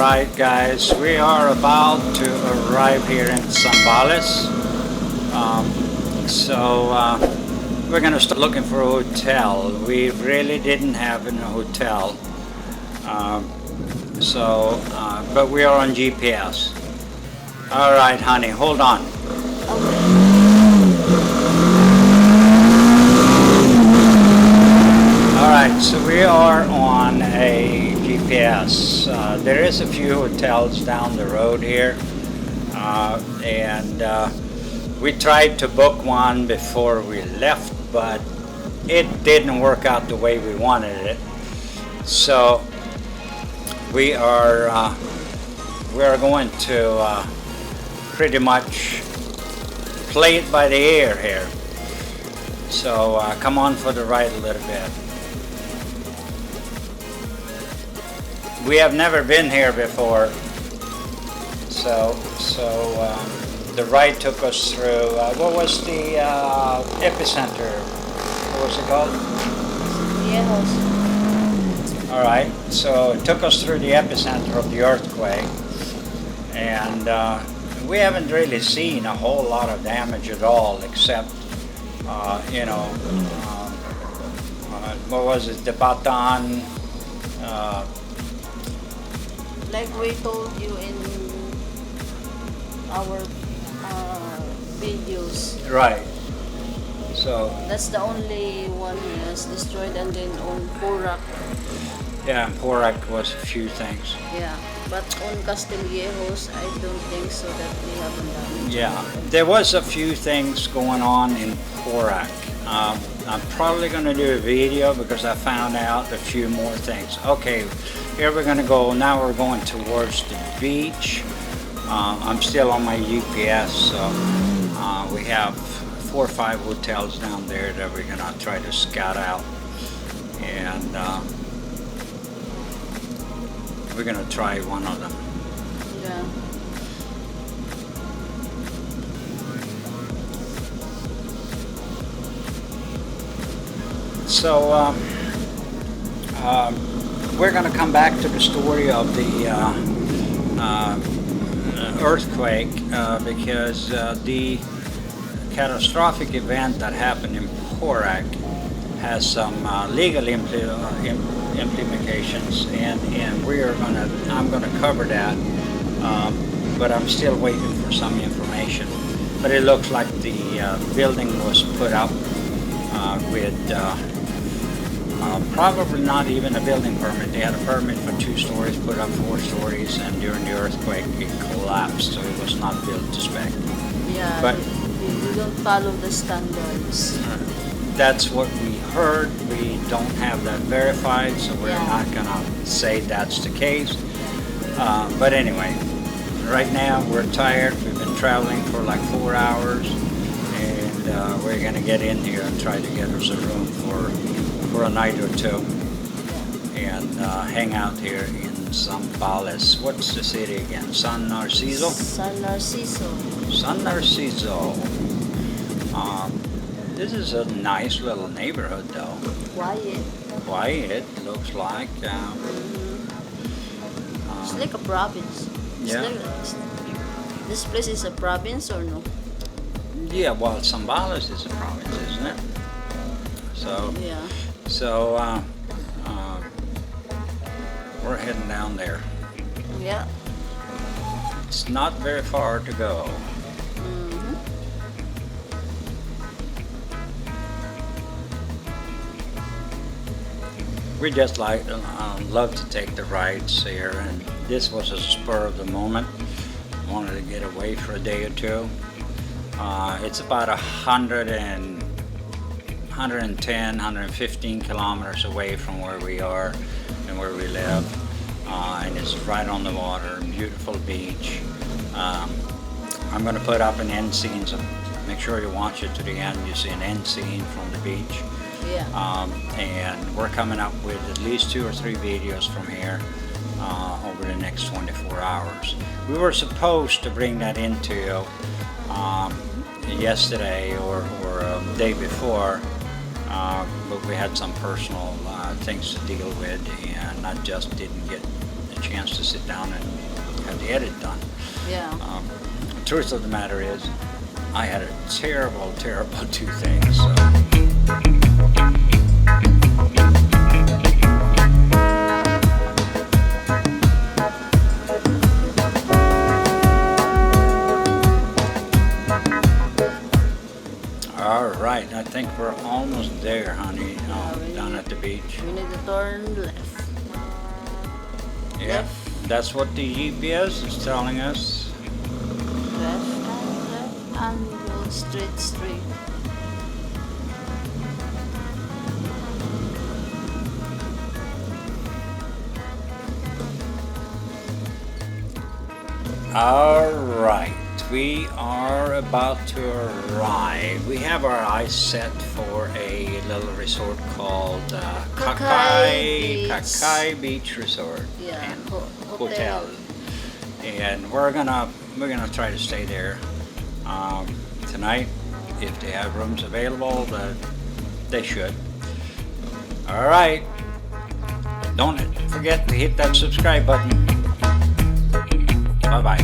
Alright guys, we are about to arrive here in Zambales. We're going to start looking for a hotel. We really didn't have a hotel. But we are on GPS. Alright honey, hold on. Alright, so we are on a GPS. There is a few hotels down the road here, and we tried to book one before we left, but it didn't work out the way we wanted it. So we are going to pretty much play it by the ear here. So come on for the ride a little bit. We have never been here before, so the ride took us through, what was the epicenter? What was it called? Viejos. Alright, so it took us through the epicenter of the earthquake, and we haven't really seen a whole lot of damage at all, except, what was it, the Bataan, Like we told you in our videos. right, so That's the only one that's destroyed, and then on Porac. yeah, Porac was a few things. Yeah, but on Viejos, I don't think so that they haven't done it. Yeah, there was a few things going on in Porac. I'm probably going to do a video because I found out a few more things. Okay, here we're going to go. Now we're going towards the beach. I'm still on my GPS, so we have 4 or 5 hotels down there that we're going to try to scout out. And we're going to try one of them. Yeah. So we're going to come back to the story of the earthquake because the catastrophic event that happened in Porac has some legal implications, and I'm going to cover that, but I'm still waiting for some information. But it looks like the building was put up with probably not even a building permit. They had a permit for 2 stories, put up 4 stories, and during the earthquake it collapsed, so it was not built to spec. Yeah, but we don't follow the standards. That's what we heard. We don't have that verified, so we're not gonna say that's the case. But anyway, right now we're tired. We've been traveling for like 4 hours, and we're gonna get in here and try to get us a room for a night or 2 and hang out here in Zambales. What's the city again? San Narciso? San Narciso. San Narciso. This is a nice little neighborhood though. Quiet. Quiet, looks like. It's like a province. Yeah. This place is a province or no? Yeah, well, Zambales is a province, isn't it? So, Yeah. so we're heading down there. Yeah. It's not very far to go. We just love to take the rides here, and this was a spur of the moment. Wanted to get away for a day or 2. It's about 110, 115 kilometers away from where we are and where we live, and it's right on the water, beautiful beach. I'm going to put up an end scene, so make sure you watch it to the end. You see an end scene from the beach. Yeah. And we're coming up with at least 2 or 3 videos from here over the next 24 hours. We were supposed to bring that into you yesterday or the day before, but we had some personal things to deal with, and I just didn't get a a chance to sit down and have the edit done. Yeah. The truth of the matter is, I had a terrible toothache. So. All right, I think we're almost there, honey. Down at the beach. We need to turn left. Yeah, that's what the GPS is telling us. Left and go straight. All right, we are about to arrive. We have our eyes set for a little resort called Kakai Beach Resort Yeah, and hotel. And we're gonna try to stay there tonight if they have rooms available. They should. All right, don't forget to hit that subscribe button. Bye-bye.